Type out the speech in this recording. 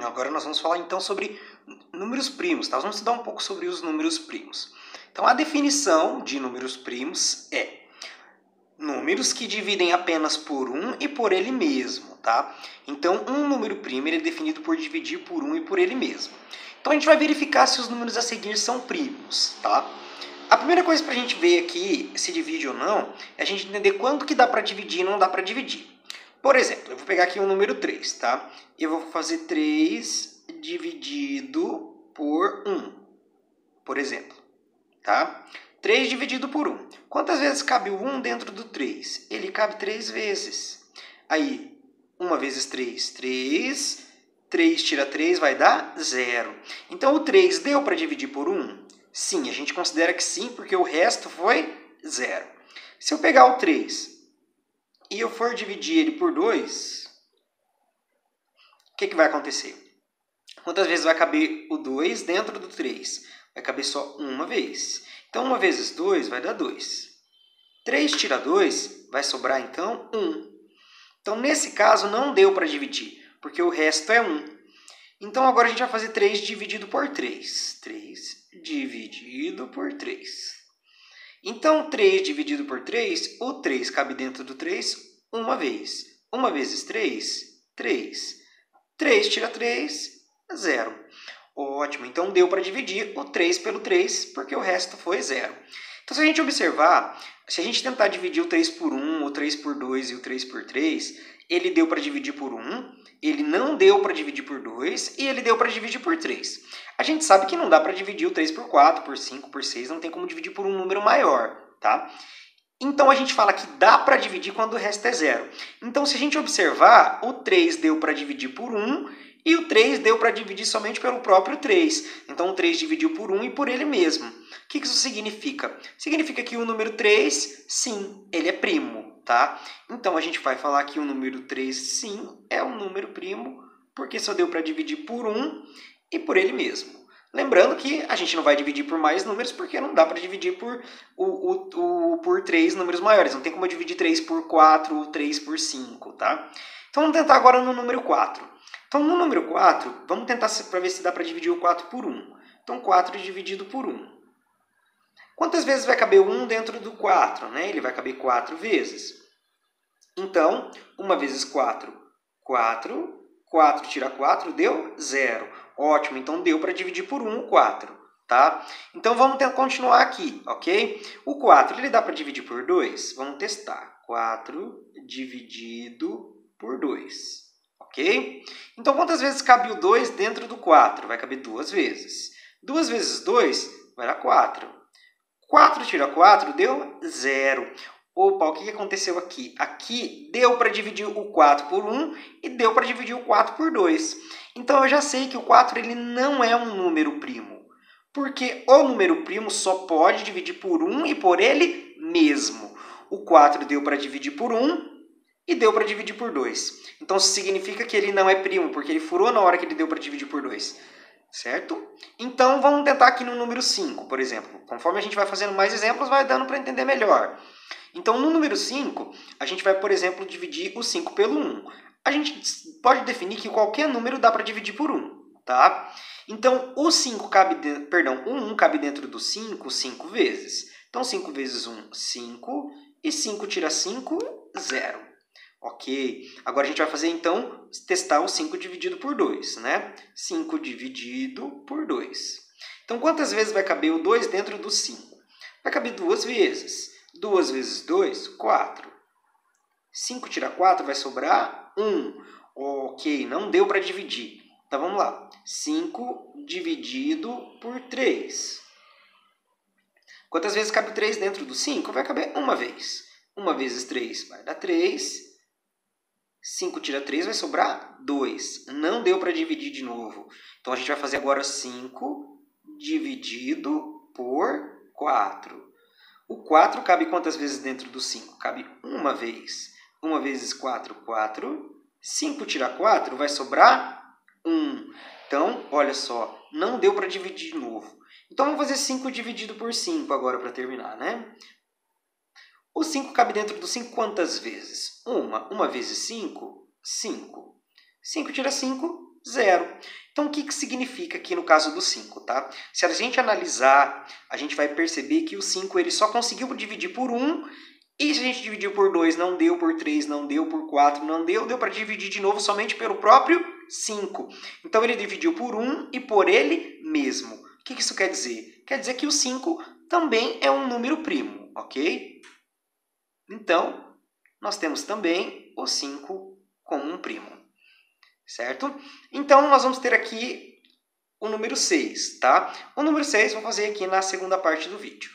Agora nós vamos falar então sobre números primos, tá? Nós vamos estudar um pouco sobre os números primos. Então a definição de números primos é números que dividem apenas por 1 e por ele mesmo, tá? Então um número primo ele é definido por dividir por 1 e por ele mesmo. Então a gente vai verificar se os números a seguir são primos, tá? A primeira coisa para a gente ver aqui se divide ou não é a gente entender quanto que dá para dividir e não dá para dividir. Por exemplo, eu vou pegar aqui o número 3, tá? E eu vou fazer 3 dividido por 1, por exemplo, tá? 3 dividido por 1. Quantas vezes cabe o 1 dentro do 3? Ele cabe 3 vezes. Aí, 1 vezes 3, 3. 3 tira 3 vai dar 0. Então, o 3 deu para dividir por 1? Sim, a gente considera que sim, porque o resto foi 0. Se eu pegar o 3 e eu for dividir ele por 2, o que vai acontecer? Quantas vezes vai caber o 2 dentro do 3? Vai caber só uma vez. Então, 1 vezes 2 vai dar 2. 3 tira 2, vai sobrar, então, 1. Então, nesse caso, não deu para dividir, porque o resto é 1. Então, agora a gente vai fazer 3 dividido por 3. 3 dividido por 3. Então, 3 dividido por 3, o 3 cabe dentro do 3 uma vez. 1 vezes 3, 3. 3 tira 3, 0. Ótimo, então deu para dividir o 3 pelo 3, porque o resto foi 0. Então, se a gente observar, se a gente tentar dividir o 3 por 1, o 3 por 2 e o 3 por 3, ele deu para dividir por 1, ele não deu para dividir por 2 e ele deu para dividir por 3. A gente sabe que não dá para dividir o 3 por 4, por 5, por 6, não tem como dividir por um número maior, tá? Então, a gente fala que dá para dividir quando o resto é 0. Então, se a gente observar, o 3 deu para dividir por 1 e o 3 deu para dividir somente pelo próprio 3. Então, o 3 dividiu por 1 e por ele mesmo. O que isso significa? Significa que o número 3, sim, ele é primo, tá? Então, a gente vai falar que o número 3, sim, é um número primo, porque só deu para dividir por 1 e por ele mesmo. Lembrando que a gente não vai dividir por mais números, porque não dá para dividir por 3 números maiores. Não tem como eu dividir 3 por 4 ou 3 por 5, tá? Então, vamos tentar agora no número 4. Então, no número 4, vamos tentar para ver se dá para dividir o 4 por 1. Então, 4 dividido por 1. Quantas vezes vai caber o 1 dentro do 4? Né? Ele vai caber 4 vezes. Então, 1 vezes 4, 4. 4 tira 4, deu 0. Ótimo, então deu para dividir por 1 o 4. Tá? Então, vamos continuar aqui, ok? O 4, ele dá para dividir por 2? Vamos testar. 4 dividido por 2. Ok? Então, quantas vezes cabe o 2 dentro do 4? Vai caber 2 vezes. 2 vezes 2 vai dar 4. 4 tira 4 deu 0. Opa, o que aconteceu aqui? Aqui deu para dividir o 4 por 1 e deu para dividir o 4 por 2. Então, eu já sei que o 4 ele não é um número primo. Porque o número primo só pode dividir por 1 e por ele mesmo. O 4 deu para dividir por 1 e deu para dividir por 2. Então, isso significa que ele não é primo, porque ele furou na hora que ele deu para dividir por 2. Certo? Então, vamos tentar aqui no número 5, por exemplo. Conforme a gente vai fazendo mais exemplos, vai dando para entender melhor. Então, no número 5, a gente vai, por exemplo, dividir o 5 pelo 1. A gente pode definir que qualquer número dá para dividir por 1, tá? Então, o 1 cabe dentro do 5 vezes. Então, 5 vezes 1, 5. E 5 tira 5, 0. Ok? Agora, a gente vai fazer, então, testar o 5 dividido por 2, né? 5 dividido por 2. Então, quantas vezes vai caber o 2 dentro do 5? Vai caber 2 vezes. 2 vezes 2, 4. 5 tira 4, vai sobrar 1. Ok, não deu para dividir. Então, vamos lá. 5 dividido por 3. Quantas vezes cabe 3 dentro do 5? Vai caber uma vez. 1 vezes 3 vai dar 3. 5 tira 3, vai sobrar 2. Não deu para dividir de novo. Então, a gente vai fazer agora 5 dividido por 4. O 4 cabe quantas vezes dentro do 5? Cabe uma vez. 1 vezes 4, 4. 5 tira 4, vai sobrar 1. Então, olha só, não deu para dividir de novo. Então, vamos fazer 5 dividido por 5 agora para terminar, né? O 5 cabe dentro do 5 quantas vezes? 1. 1 vezes 5, 5. 5 tira 5, 0. Então, o que significa aqui no caso do 5, tá? Se a gente analisar, a gente vai perceber que o 5 ele só conseguiu dividir por 1, e se a gente dividiu por 2, não deu, por 3 não deu, por 4 não deu, deu para dividir de novo somente pelo próprio 5. Então, ele dividiu por 1 e por ele mesmo. O que isso quer dizer? Quer dizer que o 5 também é um número primo, ok? Então, nós temos também o 5 como um primo, certo? Então, nós vamos ter aqui o número 6, tá? O número 6 vou fazer aqui na segunda parte do vídeo.